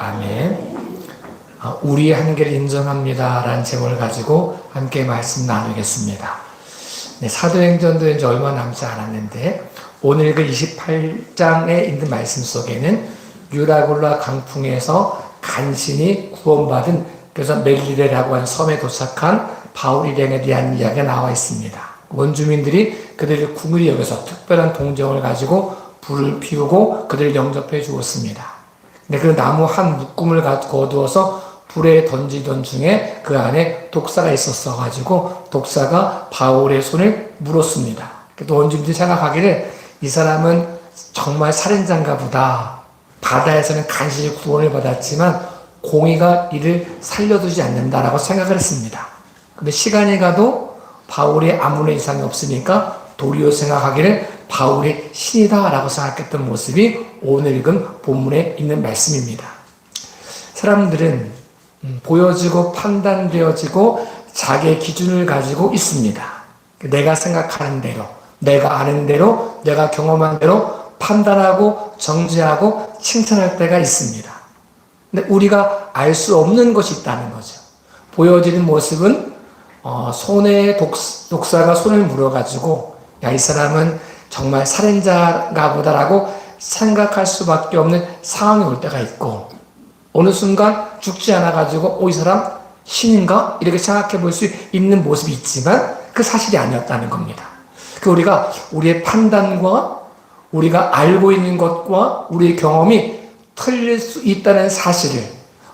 아멘. 우리의 한계를 인정합니다 라는 제목을 가지고 함께 말씀 나누겠습니다. 네, 사도행전도 이제 얼마 남지 않았는데 오늘 그 28장에 있는 말씀 속에는 유라굴라 강풍에서 간신히 구원받은, 그래서 멜리레라고 하는 섬에 도착한 바울 일행에 대한 이야기가 나와 있습니다. 원주민들이 그들을 궁일이 여겨서 특별한 동정을 가지고 불을 피우고 그들을 영접해 주었습니다. 근데 그 나무 한 묶음을 거두어서 불에 던지던 중에 그 안에 독사가 있었어 가지고 독사가 바울의 손을 물었습니다. 또 원주민들이 생각하기를 이 사람은 정말 살인자인가 보다. 바다에서는 간신히 구원을 받았지만 공의가 이를 살려두지 않는다라고 생각을 했습니다. 근데 시간이 가도 바울이 아무런 이상이 없으니까 도리어 생각하기를 바울이 신이다라고 생각했던 모습이 오늘 읽은 본문에 있는 말씀입니다. 사람들은 보여지고 판단되어지고 자기의 기준을 가지고 있습니다. 내가 생각하는 대로, 내가 아는 대로, 내가 경험한 대로 판단하고 정죄하고 칭찬할 때가 있습니다. 근데 우리가 알 수 없는 것이 있다는 거죠. 보여지는 모습은 손에 독사가 손을 물어가지고 야, 이 사람은 정말 살인자인가 보다라고 생각할 수밖에 없는 상황이 올 때가 있고, 어느 순간 죽지 않아가지고 이 사람 신인가? 이렇게 생각해 볼 수 있는 모습이 있지만 그 사실이 아니었다는 겁니다. 우리가 우리의 판단과 우리가 알고 있는 것과 우리의 경험이 틀릴 수 있다는 사실을,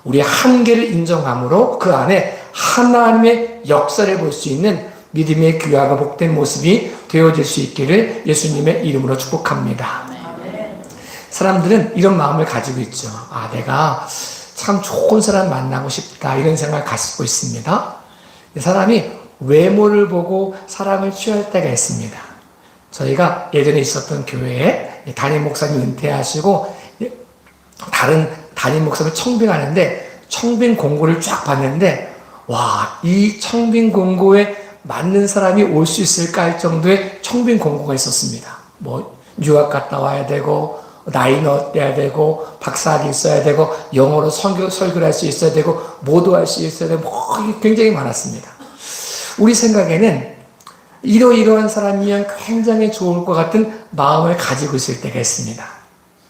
우리의 한계를 인정함으로 그 안에 하나님의 역사를 볼 수 있는 믿음의 귀하고 복된 모습이 되어질 수 있기를 예수님의 이름으로 축복합니다. 사람들은 이런 마음을 가지고 있죠. 내가 참 좋은 사람 만나고 싶다, 이런 생각을 가지고 있습니다. 사람이 외모를 보고 사람을 취할 때가 있습니다. 저희가 예전에 있었던 교회에 담임 목사님 은퇴하시고 다른 담임 목사님 청빙하는데 청빙 공고를 쫙 봤는데, 와, 이 청빙 공고에 맞는 사람이 올 수 있을까 할 정도의 청빙 공고가 있었습니다. 유학 갔다 와야 되고, 나이 넣어야 되고, 박사학위 있어야 되고, 영어로 설교를 할 수 있어야 되고, 모도할 수 있어야 되고, 굉장히 많았습니다. 우리 생각에는 이러이러한 사람이면 굉장히 좋을 것 같은 마음을 가지고 있을 때가 있습니다.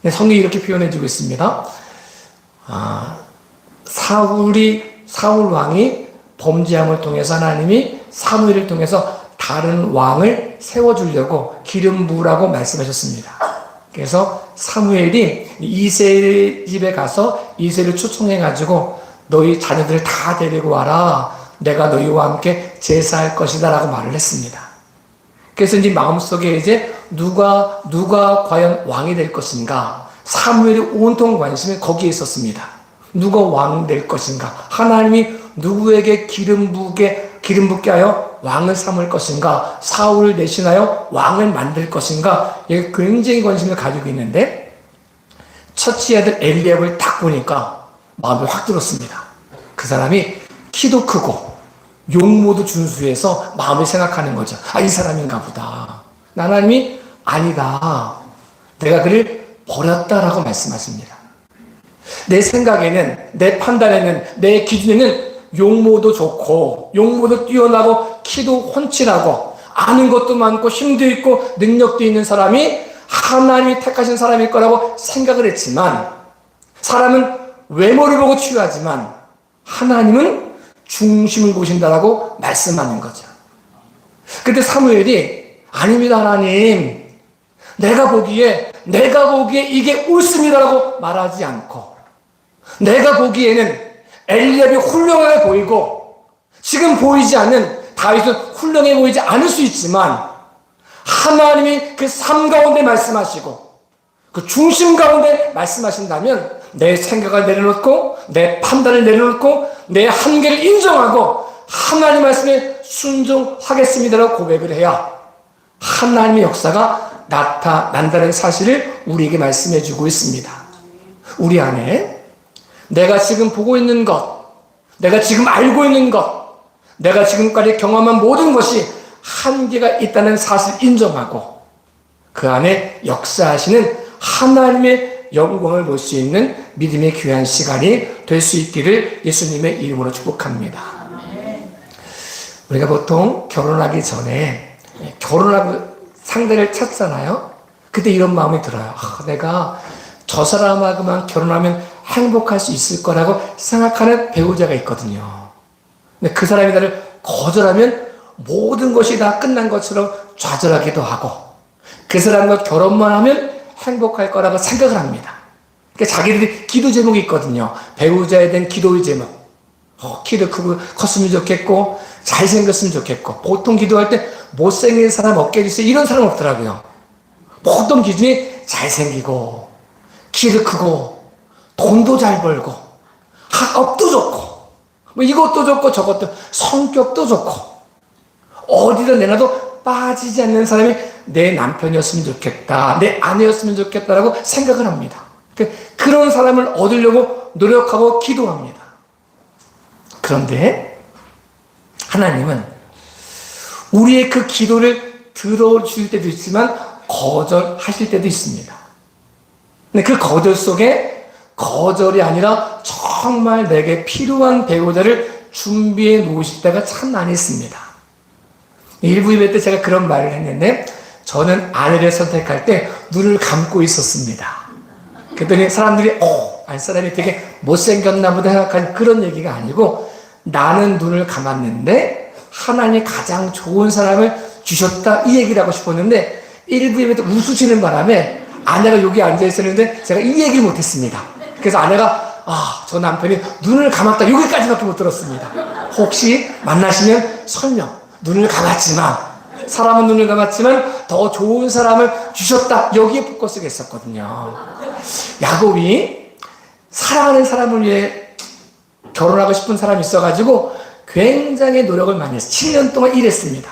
성경이 이렇게 표현해주고 있습니다. 사울 왕이 범죄함을 통해서 하나님이 사무엘을 통해서 다른 왕을 세워주려고 기름 부으라고 말씀하셨습니다. 그래서 사무엘이 이새의 집에 가서 이새를 초청해가지고 너희 자녀들을 다 데리고 와라. 내가 너희와 함께 제사할 것이다 라고 말을 했습니다. 그래서 이제 마음속에 이제 누가 과연 왕이 될 것인가, 사무엘의 온통 관심이 거기에 있었습니다. 누가 왕 될 것인가, 하나님이 누구에게 기름 붓게 하여 왕을 삼을 것인가, 사울을 대신하여 왕을 만들 것인가, 이게 굉장히 관심을 가지고 있는데 첫째 아들 엘리압을 딱 보니까 마음이 확 들었습니다. 그 사람이 키도 크고 용모도 준수해서 마음이 생각하는 거죠. 이 사람인가 보다. 하나님이 아니다, 내가 그를 버렸다라고 말씀하십니다. 내 생각에는, 내 판단에는, 내 기준에는 용모도 좋고 용모도 뛰어나고 키도 훤칠하고 아는 것도 많고 힘도 있고 능력도 있는 사람이 하나님이 택하신 사람일 거라고 생각을 했지만, 사람은 외모를 보고 취하지만 하나님은 중심을 보신다라고 말씀하는 거죠. 그때 사무엘이 아닙니다 하나님, 내가 보기에 이게 옳습니다라고 말하지 않고, 내가 보기에는 엘리압이 훌륭하게 보이고 지금 보이지 않는 다윗은 훌륭해 보이지 않을 수 있지만 하나님이 그 삶 가운데 말씀하시고 그 중심 가운데 말씀하신다면 내 생각을 내려놓고 내 판단을 내려놓고 내 한계를 인정하고 하나님 말씀에 순종하겠습니다라고 고백을 해야 하나님의 역사가 나타난다는 사실을 우리에게 말씀해 주고 있습니다. 우리 안에 내가 지금 보고 있는 것, 내가 지금 알고 있는 것, 내가 지금까지 경험한 모든 것이 한계가 있다는 사실을 인정하고 그 안에 역사하시는 하나님의 영광을 볼 수 있는 믿음의 귀한 시간이 될 수 있기를 예수님의 이름으로 축복합니다. 우리가 보통 결혼하기 전에 결혼하고 상대를 찾잖아요. 그때 이런 마음이 들어요. 내가 저 사람하고만 결혼하면 행복할 수 있을 거라고 생각하는 배우자가 있거든요. 근데 그 사람이 나를 거절하면 모든 것이 다 끝난 것처럼 좌절하기도 하고, 그 사람과 결혼만 하면 행복할 거라고 생각을 합니다. 그러니까 자기들이 기도 제목이 있거든요. 배우자에 대한 기도의 제목. 키도 크고 컸으면 좋겠고, 잘생겼으면 좋겠고, 보통 기도할 때 못생긴 사람 없게 해주세요, 이런 사람 없더라고요. 보통 기준이 잘생기고, 키도 크고, 돈도 잘 벌고, 학업도 좋고, 뭐 이것도 좋고 저것도, 성격도 좋고, 어디든 내놔도 빠지지 않는 사람이 내 남편이었으면 좋겠다, 내 아내였으면 좋겠다라고 생각을 합니다. 그런 사람을 얻으려고 노력하고 기도합니다. 그런데 하나님은 우리의 그 기도를 들어줄 때도 있지만 거절하실 때도 있습니다. 근데 그 거절 속에 거절이 아니라 정말 내게 필요한 배우자를 준비해 놓으실 때가 참 많이 있습니다. 일부 예배 때 제가 그런 말을 했는데, 저는 아내를 선택할 때 눈을 감고 있었습니다. 그랬더니 사람들이 사람이 되게 못생겼나 보다 생각하는 그런 얘기가 아니고, 나는 눈을 감았는데 하나님이 가장 좋은 사람을 주셨다, 이 얘기를 하고 싶었는데, 일부 예배 때 웃으시는 바람에 아내가 여기 앉아 있었는데 제가 이 얘기를 못했습니다. 그래서 아내가 저 남편이 눈을 감았다, 여기까지밖에 못 들었습니다. 혹시 만나시면 설명, 눈을 감았지만, 사람은 눈을 감았지만 더 좋은 사람을 주셨다, 여기에 포커스가 있었거든요. 야곱이 사랑하는 사람을 위해 결혼하고 싶은 사람이 있어가지고 굉장히 노력을 많이 했어요. 7년 동안 일했습니다.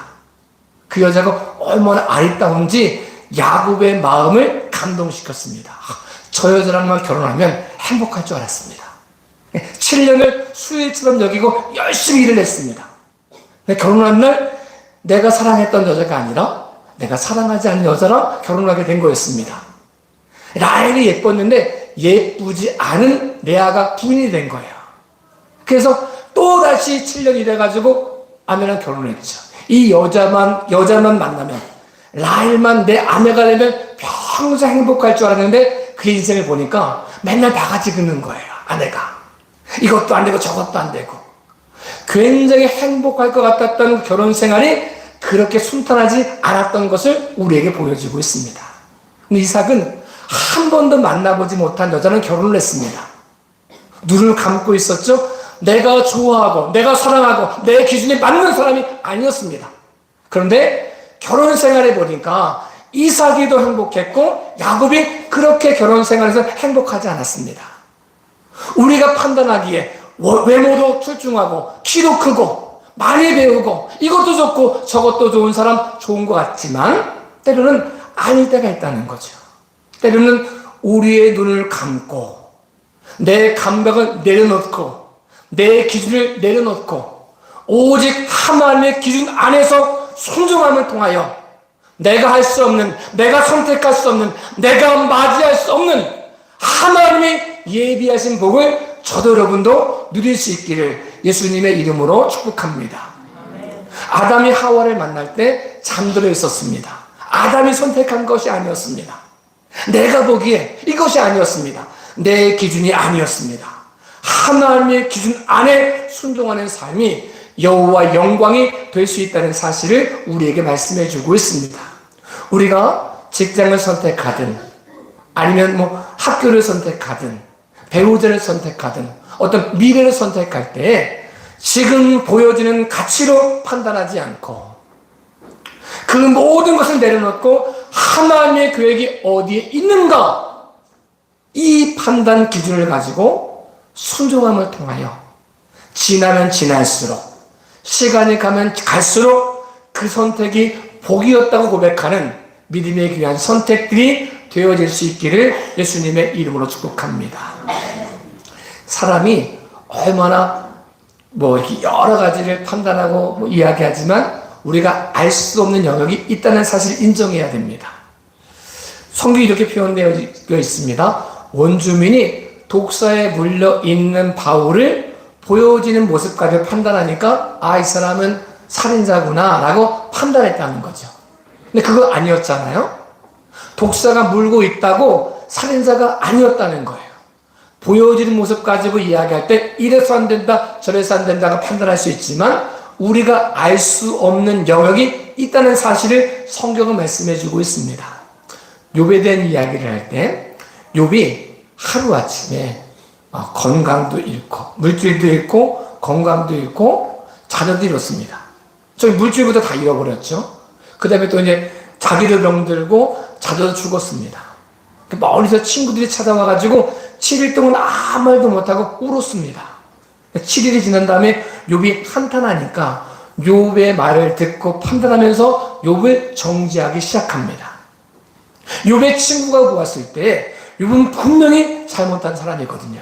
그 여자가 얼마나 아리따운지 야곱의 마음을 감동시켰습니다. 저 여자랑만 결혼하면 행복할 줄 알았습니다. 7년을 수일처럼 여기고 열심히 일을 했습니다. 결혼한 날 내가 사랑했던 여자가 아니라 내가 사랑하지 않는 여자랑 결혼하게 된 거였습니다. 라헬이 예뻤는데 예쁘지 않은 레아가 부인이 된 거예요. 그래서 또다시 7년 일해가지고 아내랑 결혼했죠. 이 여자만 만나면, 라헬만 내 아내가 되면 평생 행복할 줄 알았는데 그 인생을 보니까 맨날 바가지 긁는 거예요, 아내가. 이것도 안 되고 저것도 안 되고. 굉장히 행복할 것 같았던 결혼 생활이 그렇게 순탄하지 않았던 것을 우리에게 보여주고 있습니다. 근데 이삭은 한 번도 만나보지 못한 여자는 결혼을 했습니다. 눈을 감고 있었죠. 내가 좋아하고 내가 사랑하고 내 기준에 맞는 사람이 아니었습니다. 그런데 결혼 생활해 보니까 이삭이도 행복했고 야곱이 그렇게 결혼 생활에서 행복하지 않았습니다. 우리가 판단하기에 외모도 출중하고 키도 크고 많이 배우고 이것도 좋고 저것도 좋은 사람 좋은 것 같지만 때로는 아닐 때가 있다는 거죠. 때로는 우리의 눈을 감고 내 감각을 내려놓고 내 기준을 내려놓고 오직 하나님의 기준 안에서 순종함을 통하여 내가 할 수 없는, 내가 선택할 수 없는, 내가 맞이할 수 없는 하나님이 예비하신 복을 저도 여러분도 누릴 수 있기를 예수님의 이름으로 축복합니다. 아담이 하와를 만날 때 잠들어 있었습니다. 아담이 선택한 것이 아니었습니다. 내가 보기에 이것이 아니었습니다. 내 기준이 아니었습니다. 하나님의 기준 안에 순종하는 삶이 여호와 영광이 될 수 있다는 사실을 우리에게 말씀해 주고 있습니다. 우리가 직장을 선택하든 아니면 학교를 선택하든 배우자를 선택하든 어떤 미래를 선택할 때 지금 보여지는 가치로 판단하지 않고 그 모든 것을 내려놓고 하나님의 계획이 어디에 있는가, 이 판단 기준을 가지고 순종함을 통하여 지나면 지날수록, 시간이 가면 갈수록 그 선택이 복이었다고 고백하는 믿음의 귀한 선택들이 되어질 수 있기를 예수님의 이름으로 축복합니다. 사람이 얼마나 이렇게 여러 가지를 판단하고 이야기하지만 우리가 알 수 없는 영역이 있다는 사실을 인정해야 됩니다. 성경이 이렇게 표현되어 있습니다. 원주민이 독사에 물려 있는 바울을 보여지는 모습까지 판단하니까 이 사람은 살인자구나 라고 판단했다는 거죠. 근데 그거 아니었잖아요. 독사가 물고 있다고 살인자가 아니었다는 거예요. 보여지는 모습 가지고 이야기할 때 이래서 안 된다 저래서 안 된다고 판단할 수 있지만 우리가 알 수 없는 영역이 있다는 사실을 성경은 말씀해 주고 있습니다. 욥에 대한 이야기를 할 때 욥이 하루아침에 건강도 잃고 물질도 잃고 건강도 잃고 자녀도 잃었습니다. 저희 물질부터 다 잃어버렸죠. 그 다음에 또 이제 자기도 병들고 자녀도 죽었습니다. 멀리서 친구들이 찾아와가지고 7일 동안 아무 말도 못하고 울었습니다. 7일이 지난 다음에 욥이 한탄하니까 욥의 말을 듣고 판단하면서 욥을 정죄하기 시작합니다. 욥의 친구가 보았을 때 욥은 분명히 잘못한 사람이거든요.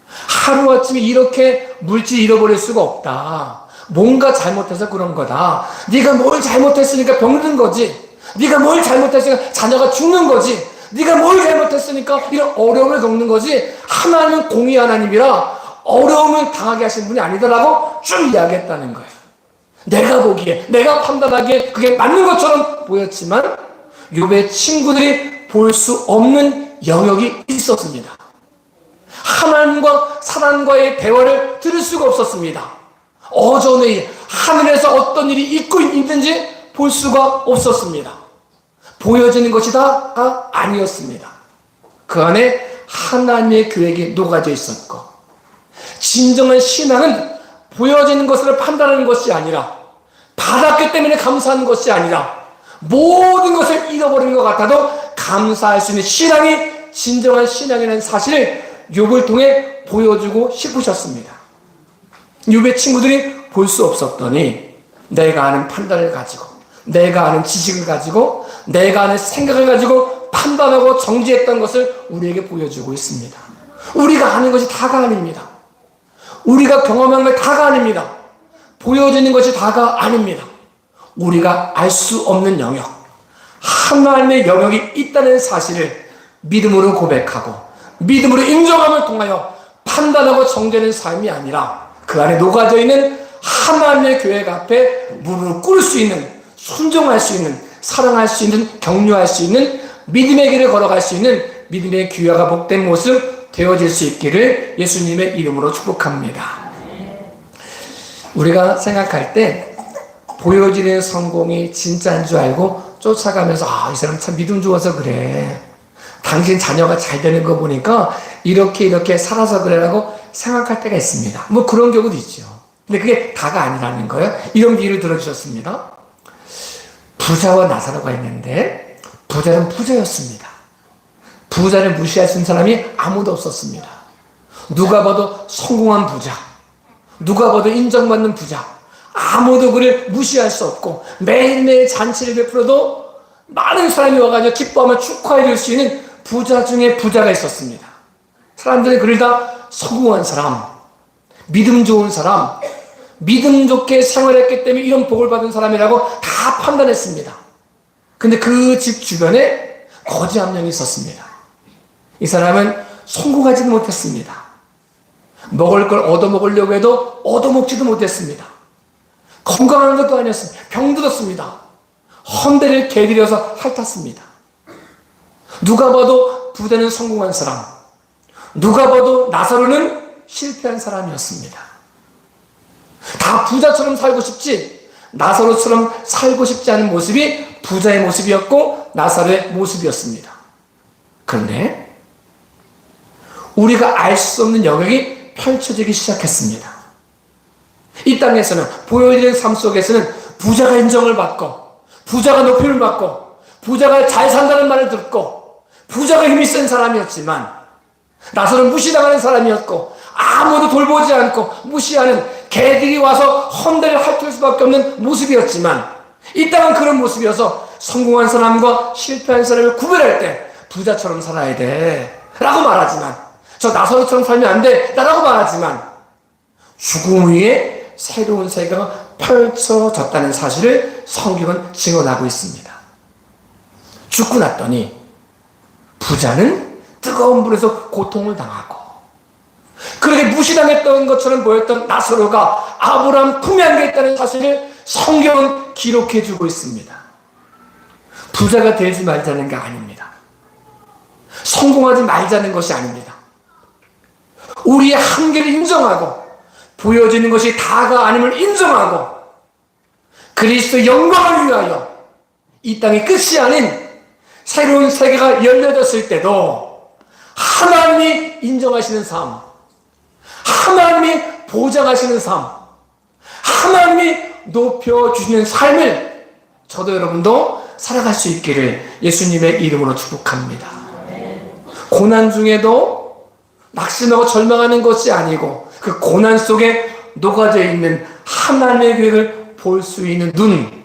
하루아침에 이렇게 물질 잃어버릴 수가 없다. 뭔가 잘못해서 그런 거다. 네가 뭘 잘못했으니까 병든 거지. 네가 뭘 잘못했으니까 자녀가 죽는 거지. 네가 뭘 잘못했으니까 이런 어려움을 겪는 거지. 하나님은 공의 하나님이라 어려움을 당하게 하신 분이 아니더라고 쭉 이야기했다는 거예요. 내가 보기에, 내가 판단하기에 그게 맞는 것처럼 보였지만 욥의 친구들이 볼 수 없는 영역이 있었습니다. 하나님과 사람과의 대화를 들을 수가 없었습니다. 어전의 하늘에서 어떤 일이 있고 있는지 볼 수가 없었습니다. 보여지는 것이 다가 아니었습니다. 그 안에 하나님의 계획이 녹아져 있었고, 진정한 신앙은 보여지는 것을 판단하는 것이 아니라, 받았기 때문에 감사하는 것이 아니라, 모든 것을 잃어버린 것 같아도 감사할 수 있는 신앙이 진정한 신앙이라는 사실을 욥을 통해 보여주고 싶으셨습니다. 욥의 친구들이 볼 수 없었더니 내가 아는 판단을 가지고, 내가 아는 지식을 가지고, 내가 아는 생각을 가지고 판단하고 정지했던 것을 우리에게 보여주고 있습니다. 우리가 아는 것이 다가 아닙니다. 우리가 경험한 것 다가 아닙니다. 보여지는 것이 다가 아닙니다. 우리가 알 수 없는 영역, 하나님의 영역이 있다는 사실을 믿음으로 고백하고 믿음으로 인정함을 통하여 판단하고 정죄하는 삶이 아니라 그 안에 녹아져 있는 하나님의 교회 앞에 무릎을 꿇을 수 있는, 순종할 수 있는, 사랑할 수 있는, 격려할 수 있는, 믿음의 길을 걸어갈 수 있는 믿음의 귀화가 복된 모습 되어질 수 있기를 예수님의 이름으로 축복합니다. 우리가 생각할 때 보여지는 성공이 진짜인 줄 알고 쫓아가면서 이 사람 참 믿음 좋아서 그래, 당신 자녀가 잘 되는 거 보니까 이렇게 살아서 그래라고 생각할 때가 있습니다. 뭐 그런 경우도 있죠. 근데 그게 다가 아니라는 거예요. 이런 비유를 들어주셨습니다. 부자와 나사로가 있는데 부자는 부자였습니다. 부자를 무시할 수 있는 사람이 아무도 없었습니다. 누가 봐도 성공한 부자, 누가 봐도 인정받는 부자, 아무도 그를 무시할 수 없고 매일매일 잔치를 베풀어도 많은 사람이 와가지고 기뻐하며 축하해 줄 수 있는 부자 중에 부자가 있었습니다. 사람들이 그를 다 성공한 사람, 믿음 좋은 사람, 믿음 좋게 생활했기 때문에 이런 복을 받은 사람이라고 다 판단했습니다. 근데 그 집 주변에 거지 한 명이 있었습니다. 이 사람은 성공하지도 못했습니다. 먹을 걸 얻어먹으려고 해도 얻어먹지도 못했습니다. 건강한 것도 아니었습니다. 병들었습니다. 헌대를 개들여서 핥았습니다. 누가 봐도 부자는 성공한 사람, 누가 봐도 나사로는 실패한 사람이었습니다. 다 부자처럼 살고 싶지 나사로처럼 살고 싶지 않은 모습이 부자의 모습이었고 나사로의 모습이었습니다. 그런데 우리가 알 수 없는 영역이 펼쳐지기 시작했습니다. 이 땅에서는, 보여지는 삶 속에서는 부자가 인정을 받고, 부자가 높임을 받고, 부자가 잘 산다는 말을 듣고, 부자가 힘이 센 사람이었지만 나사로는 무시당하는 사람이었고, 아무도 돌보지 않고 무시하는 개들이 와서 헌대를 핥을 수밖에 없는 모습이었지만, 이 땅은 그런 모습이어서 성공한 사람과 실패한 사람을 구별할 때 부자처럼 살아야 돼 라고 말하지만, 저 나사로처럼 살면 안 돼 라고 말하지만, 죽음 위에 새로운 세계가 펼쳐졌다는 사실을 성경은 증언하고 있습니다. 죽고 났더니 부자는 뜨거운 불에서 고통을 당하고, 그렇게 무시당했던 것처럼 보였던 나사로가 아브라함 품에 안겨 있다는 사실을 성경은 기록해 주고 있습니다. 부자가 되지 말자는 게 아닙니다. 성공하지 말자는 것이 아닙니다. 우리의 한계를 인정하고 보여지는 것이 다가 아님을 인정하고 그리스도의 영광을 위하여 이 땅의 끝이 아닌 새로운 세계가 열려졌을 때도 하나님이 인정하시는 삶, 하나님이 보장하시는 삶, 하나님이 높여주시는 삶을 저도 여러분도 살아갈 수 있기를 예수님의 이름으로 축복합니다. 고난 중에도 낙심하고 절망하는 것이 아니고 그 고난 속에 녹아져 있는 하나님의 계획을 볼 수 있는 눈,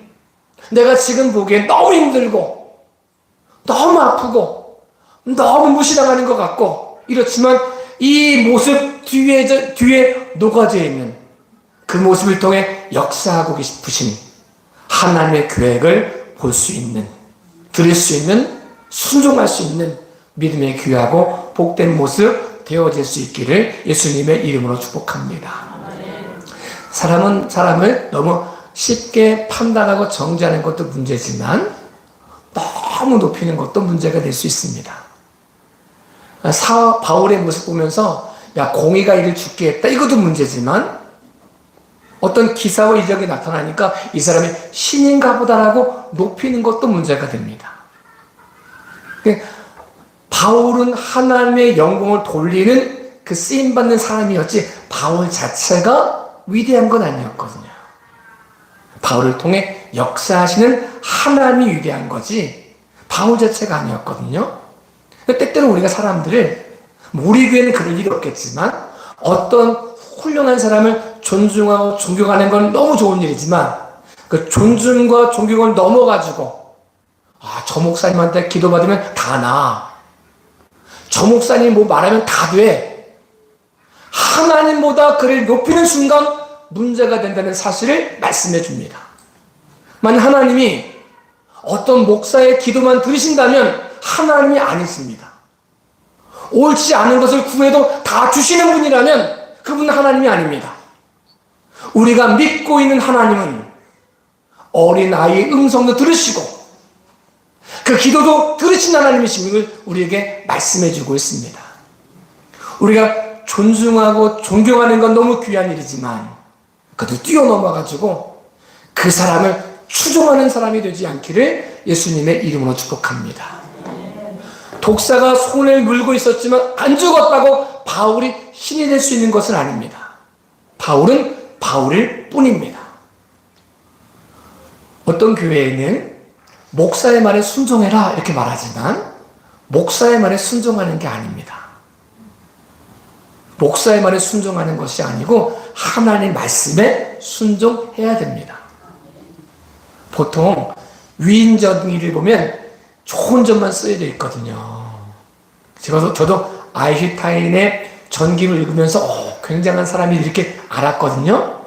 내가 지금 보기엔 너무 힘들고 너무 아프고 너무 무시당하는 것 같고 이렇지만 이 모습 뒤에 녹아져 있는 그 모습을 통해 역사하고 싶으신 하나님의 계획을 볼 수 있는, 들을 수 있는, 순종할 수 있는 믿음의 귀하고 복된 모습 되어질 수 있기를 예수님의 이름으로 축복합니다. 사람은 사람을 너무 쉽게 판단하고 정죄하는 것도 문제지만 너무 높이는 것도 문제가 될 수 있습니다. 바울의 모습 보면서 야, 공의가 이를 죽게 했다, 이것도 문제지만 어떤 기사와 이적이 나타나니까 이 사람이 신인가 보다라고 높이는 것도 문제가 됩니다. 바울은 하나님의 영광을 돌리는 그 쓰임받는 사람이었지 바울 자체가 위대한 건 아니었거든요. 바울을 통해 역사하시는 하나님이 위대한 거지 바울 자체가 아니었거든요. 때때로 우리가 사람들을, 우리 교회는 그럴 일이 없겠지만 어떤 훌륭한 사람을 존중하고 존경하는 건 너무 좋은 일이지만 그 존중과 존경을 넘어가지고 저 목사님한테 기도받으면 다 나, 저 목사님 뭐 말하면 다 돼, 하나님보다 그를 높이는 순간 문제가 된다는 사실을 말씀해 줍니다. 만약 하나님이 어떤 목사의 기도만 들으신다면 하나님이 아니십니다. 옳지 않은 것을 구해도 다 주시는 분이라면 그분은 하나님이 아닙니다. 우리가 믿고 있는 하나님은 어린아이의 음성도 들으시고 그 기도도 들으신 하나님이심을 우리에게 말씀해 주고 있습니다. 우리가 존중하고 존경하는 건 너무 귀한 일이지만 그것도 뛰어넘어가지고 그 사람을 추종하는 사람이 되지 않기를 예수님의 이름으로 축복합니다. 독사가 손을 물고 있었지만 안 죽었다고 바울이 신이 될 수 있는 것은 아닙니다. 바울은 바울일 뿐입니다. 어떤 교회에는 목사의 말에 순종해라 이렇게 말하지만 목사의 말에 순종하는 게 아닙니다. 목사의 말에 순종하는 것이 아니고 하나님 말씀에 순종해야 됩니다. 보통 위인전기를 보면 좋은 점만 쓰여져 있거든요. 저도 아인슈타인의 전기를 읽으면서 굉장한 사람이 이렇게 알았거든요.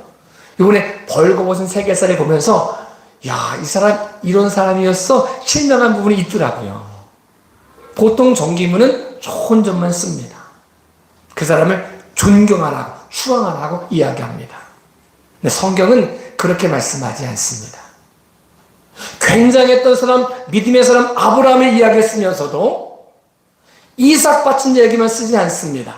이번에 벌거벗은 세계사를 보면서 야, 이 사람 이런 사람이었어 실명한 부분이 있더라고요. 보통 전기문은 좋은 점만 씁니다. 그 사람을 존경하라고 추앙하라고 이야기합니다. 근데 성경은 그렇게 말씀하지 않습니다. 굉장했던 사람, 믿음의 사람 아브라함의 이야기를 쓰면서도 이삭 바친 얘기만 쓰지 않습니다.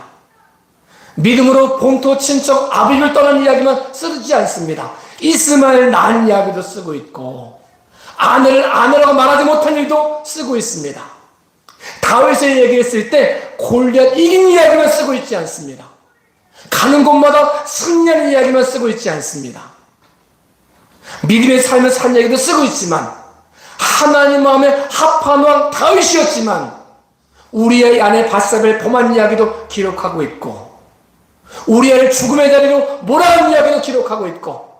믿음으로 본토 친척 아비를 떠난 이야기만 쓰지 않습니다. 이스마엘 낳은 이야기도 쓰고 있고 아내를 아내라고 말하지 못한 일도 쓰고 있습니다. 다윗의 얘기했을 때 골리앗 이긴 이야기만 쓰고 있지 않습니다. 가는 곳마다 승리하는 이야기만 쓰고 있지 않습니다. 믿음의 삶을 산 얘기도 쓰고 있지만 하나님 마음에 합한 왕 다윗이었지만 우리의 아내 바세바를 범한 이야기도 기록하고 있고 우리의 죽음의 자리로 몰아간 이야기도 기록하고 있고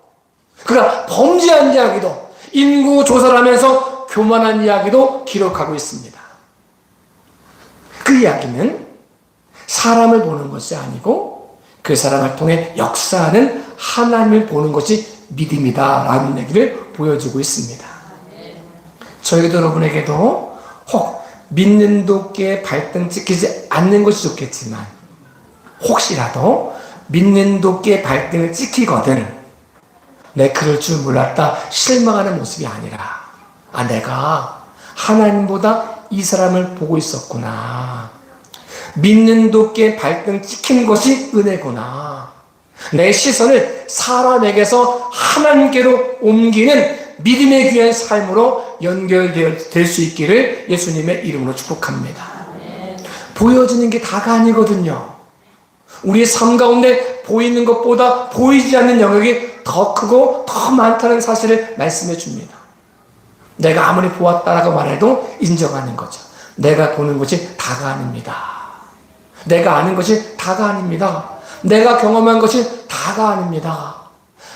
그가 범죄한 이야기도 인구 조사를 하면서 교만한 이야기도 기록하고 있습니다. 그 이야기는 사람을 보는 것이 아니고 그 사람을 통해 역사하는 하나님을 보는 것이 믿음이다 라는 얘기를 보여주고 있습니다. 저희도 여러분에게도 혹 믿는 도끼에 발등 찍히지 않는 것이 좋겠지만 혹시라도 믿는 도끼에 발등을 찍히거든 내 그럴 줄 몰랐다 실망하는 모습이 아니라 내가 하나님보다 이 사람을 보고 있었구나. 믿는 도끼에 발등 찍힌 것이 은혜구나. 내 시선을 사람에게서 하나님께로 옮기는 믿음의 귀한 삶으로 연결될 수 있기를 예수님의 이름으로 축복합니다. 보여지는 게 다가 아니거든요. 우리의 삶 가운데 보이는 것보다 보이지 않는 영역이 더 크고 더 많다는 사실을 말씀해 줍니다. 내가 아무리 보았다라고 말해도 인정하는 거죠. 내가 보는 것이 다가 아닙니다. 내가 아는 것이 다가 아닙니다. 내가 경험한 것이 다가 아닙니다.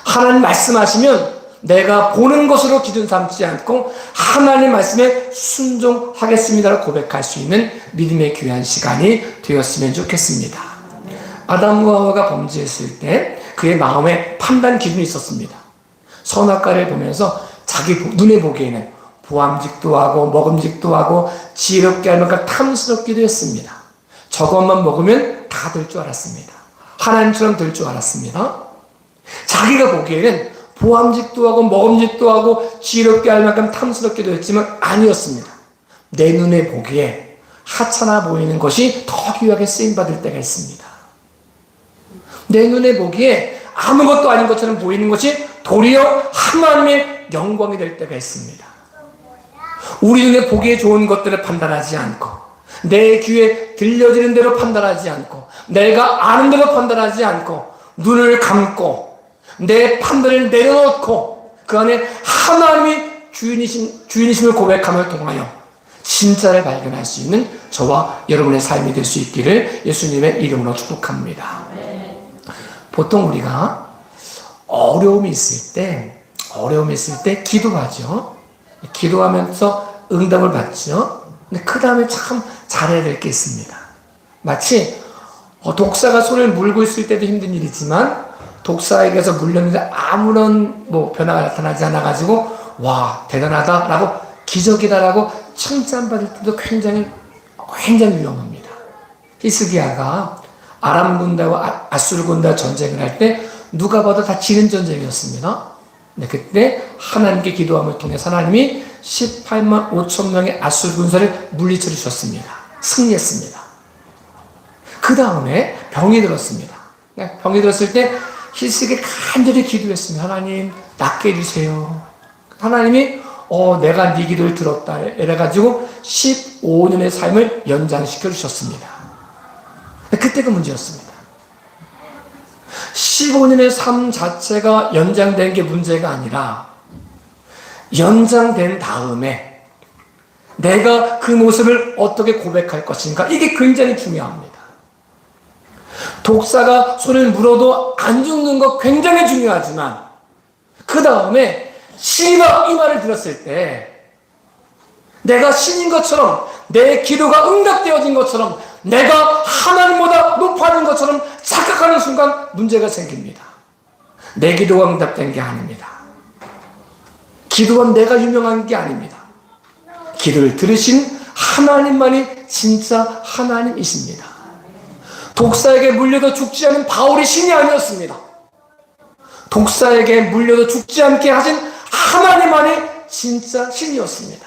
하나님 말씀하시면 내가 보는 것으로 기준 삼지 않고 하나님 말씀에 순종하겠습니다라고 고백할 수 있는 믿음의 귀한 시간이 되었으면 좋겠습니다. 아담과 하와가 범죄했을 때 그의 마음에 판단 기준이 있었습니다. 선악과를 보면서 자기 눈에 보기에는 보암직도 하고 먹음직도 하고 지혜롭게 할 만큼 탐스럽기도 했습니다. 저것만 먹으면 다 될 줄 알았습니다. 하나님처럼 될 줄 알았습니다. 자기가 보기에는 보암직도 하고 먹음직도 하고 지혜롭게 할 만큼 탐스럽기도 했지만 아니었습니다. 내 눈에 보기에 하찮아 보이는 것이 더 귀하게 쓰임받을 때가 있습니다. 내 눈에 보기에 아무것도 아닌 것처럼 보이는 것이 도리어 하나님의 영광이 될 때가 있습니다. 우리 눈에 보기에 좋은 것들을 판단하지 않고 내 귀에 들려지는 대로 판단하지 않고 내가 아는 대로 판단하지 않고 눈을 감고 내 판단을 내려놓고 그 안에 하나님이 주인이심을 고백함을 통하여 진짜를 발견할 수 있는 저와 여러분의 삶이 될 수 있기를 예수님의 이름으로 축복합니다. 보통 우리가 어려움이 있을 때 기도하죠. 기도하면서 응답을 받죠. 근데 그 다음에 참 잘해야 될 게 있습니다. 마치 독사가 손을 물고 있을 때도 힘든 일이지만 독사에게서 물렸는데 아무런 변화가 나타나지 않아가지고 와 대단하다라고 기적이다라고 칭찬받을 때도 굉장히 위험합니다. 히스기야가 아람 군대와 아수르 군대와 전쟁을 할 때 누가 봐도 다 지는 전쟁이었습니다. 네, 그때 하나님께 기도함을 통해 하나님이 18만 5천 명의 아수르 군사를 물리쳐 주셨습니다. 승리했습니다. 그 다음에 병이 들었습니다. 병이 들었을 때 히스기야가 간절히 기도했습니다. 하나님 낫게 해주세요. 하나님이 내가 네 기도를 들었다 이래가지고 15년의 삶을 연장시켜 주셨습니다. 그때가 문제였습니다. 15년의 삶 자체가 연장된 게 문제가 아니라 연장된 다음에 내가 그 모습을 어떻게 고백할 것인가 이게 굉장히 중요합니다. 독사가 손을 물어도 안 죽는 거 굉장히 중요하지만 그 다음에 신이가 이 말을 들었을 때 내가 신인 것처럼 내 기도가 응답되어진 것처럼 내가 하나님보다 높아진 것처럼 착각하는 순간 문제가 생깁니다. 내 기도가 응답된 게 아닙니다. 기도가 내가 유명한 게 아닙니다. 기도를 들으신 하나님만이 진짜 하나님이십니다. 독사에게 물려도 죽지 않은 바울이 신이 아니었습니다. 독사에게 물려도 죽지 않게 하신 하나님만이 진짜 신이었습니다.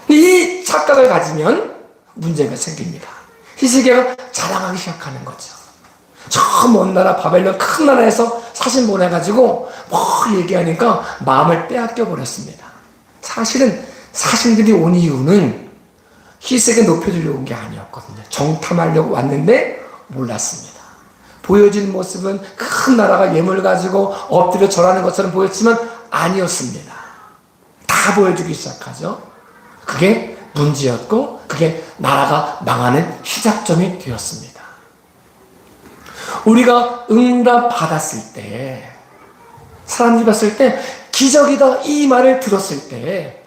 이 착각을 가지면 문제가 생깁니다. 히스기야가 자랑하기 시작하는 거죠. 저 먼 나라 바벨론 큰 나라에서 사신 보내가지고 얘기하니까 마음을 빼앗겨 버렸습니다. 사실은 사신들이 온 이유는 히스기야 높여주려고 온 게 아니었거든요. 정탐하려고 왔는데 몰랐습니다. 보여진 모습은 큰 나라가 예물 가지고 엎드려 절하는 것처럼 보였지만 아니었습니다. 다 보여주기 시작하죠. 그게 문제였고 그게 나라가 망하는 시작점이 되었습니다. 우리가 응답 받았을 때 사람들이 봤을 때 기적이다 이 말을 들었을 때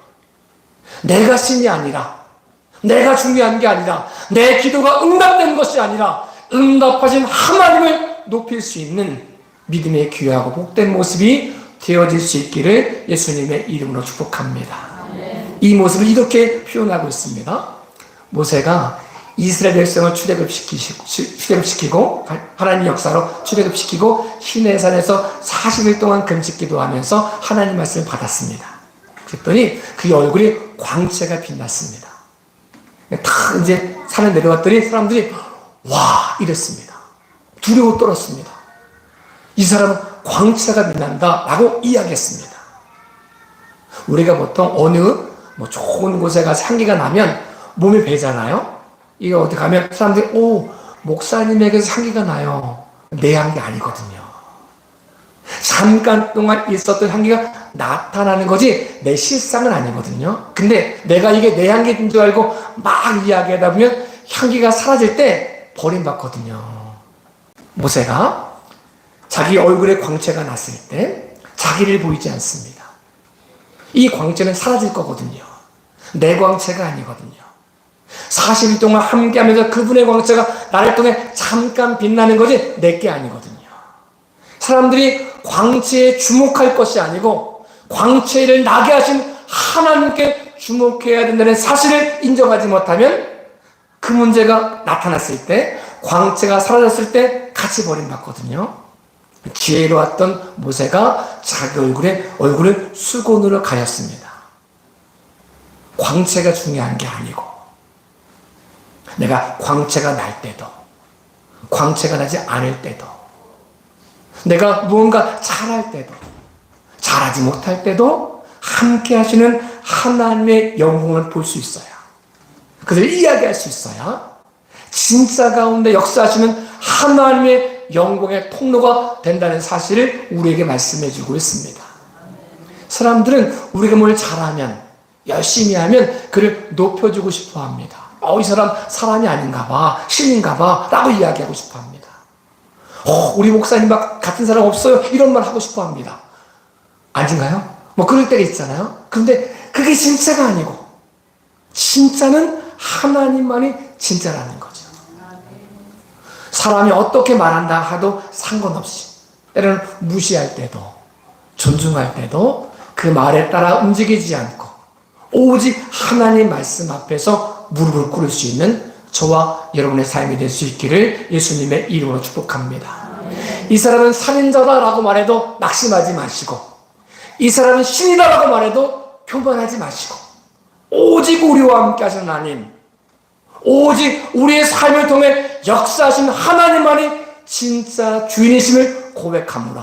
내가 신이 아니라 내가 중요한 게 아니라 내 기도가 응답된 것이 아니라 응답하신 하나님을 높일 수 있는 믿음의 귀하고 복된 모습이 되어질 수 있기를 예수님의 이름으로 축복합니다. 이 모습을 이렇게 표현하고 있습니다. 모세가 이스라엘 백성을 출애굽시키고 하나님 역사로 출애굽시키고 시내산에서 40일 동안 금식기도 하면서 하나님 말씀을 받았습니다. 그랬더니 그 얼굴에 광채가 빛났습니다. 다 이제 산에 내려갔더니 사람들이 와 이랬습니다. 두려워 떨었습니다. 이 사람은 광채가 빛난다 라고 이야기했습니다. 우리가 보통 어느 좋은 곳에 가서 향기가 나면 몸에 배잖아요. 이거 어디 가면 사람들이 오 목사님에게서 향기가 나요. 내 향기 아니거든요. 잠깐 동안 있었던 향기가 나타나는 거지 내 실상은 아니거든요. 근데 내가 이게 내 향기인 줄 알고 막 이야기하다 보면 향기가 사라질 때 버림받거든요. 모세가 자기 얼굴에 광채가 났을 때 자기를 보이지 않습니다. 이 광채는 사라질 거거든요. 내 광채가 아니거든요. 40일 동안 함께하면서 그분의 광채가 나를 통해 잠깐 빛나는 거지 내게 아니거든요. 사람들이 광채에 주목할 것이 아니고 광채를 나게 하신 하나님께 주목해야 된다는 사실을 인정하지 못하면 그 문제가 나타났을 때 광채가 사라졌을 때 같이 버림받거든요. 지혜로웠던 모세가 자기 얼굴을 수건으로 가렸습니다. 광채가 중요한 게 아니고 내가 광채가 날 때도 광채가 나지 않을 때도 내가 무언가 잘할 때도 잘하지 못할 때도 함께 하시는 하나님의 영광을 볼 수 있어야 그들을 이야기할 수 있어야 진짜 가운데 역사하시는 하나님의 영광의 통로가 된다는 사실을 우리에게 말씀해 주고 있습니다. 사람들은 우리가 뭘 잘하면 열심히 하면 그를 높여주고 싶어 합니다. 이 사람 사람이 아닌가 봐, 신인가 봐 라고 이야기하고 싶어 합니다. 우리 목사님 같은 사람 없어요 이런 말 하고 싶어 합니다. 아닌가요? 그럴 때가 있잖아요. 그런데 그게 진짜가 아니고 진짜는 하나님만이 진짜라는 거죠. 사람이 어떻게 말한다 하도 상관없이 때로는 무시할 때도 존중할 때도 그 말에 따라 움직이지 않고 오직 하나님 말씀 앞에서 무릎을 꿇을 수 있는 저와 여러분의 삶이 될 수 있기를 예수님의 이름으로 축복합니다. 이 사람은 살인자다라고 말해도 낙심하지 마시고 이 사람은 신이다라고 말해도 교만하지 마시고 오직 우리와 함께 하시는 하나님 오직 우리의 삶을 통해 역사하신 하나님만이 진짜 주인이심을 고백함으로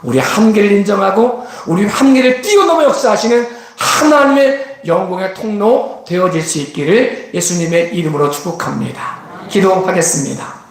우리 한계를 인정하고 우리 한계를 뛰어넘어 역사하시는 하나님의 영광의 통로 되어질 수 있기를 예수님의 이름으로 축복합니다. 기도하겠습니다.